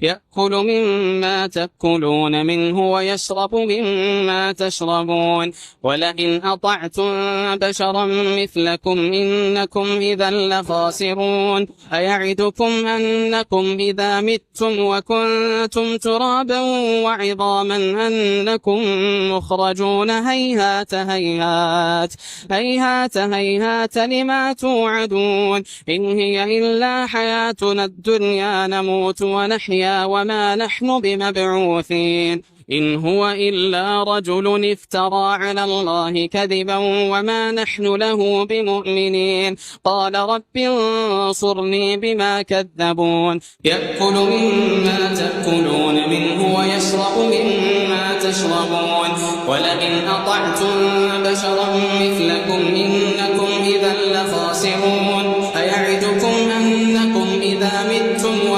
يأكل مما تأكلون منه ويشرب مما تشربون ولئن أطعتم بشرا مثلكم إنكم إذا لخاسرون أيعدكم أنكم إذا متم وكنتم ترابا وعظاما أنكم مخرجون هيهات هيهات هيهات هيهات لما توعدون إن هي إلا حياتنا الدنيا نموت ونحيا وما نحن بمبعوثين إن هو إلا رجل افترى على الله كذبا وما نحن له بمؤمنين قال رب انصرني بما كذبون يأكل مما تأكلون منه ويشرب مما تشربون ولئن أطعتم بشرا مثلكم إنكم إذا لخاسرون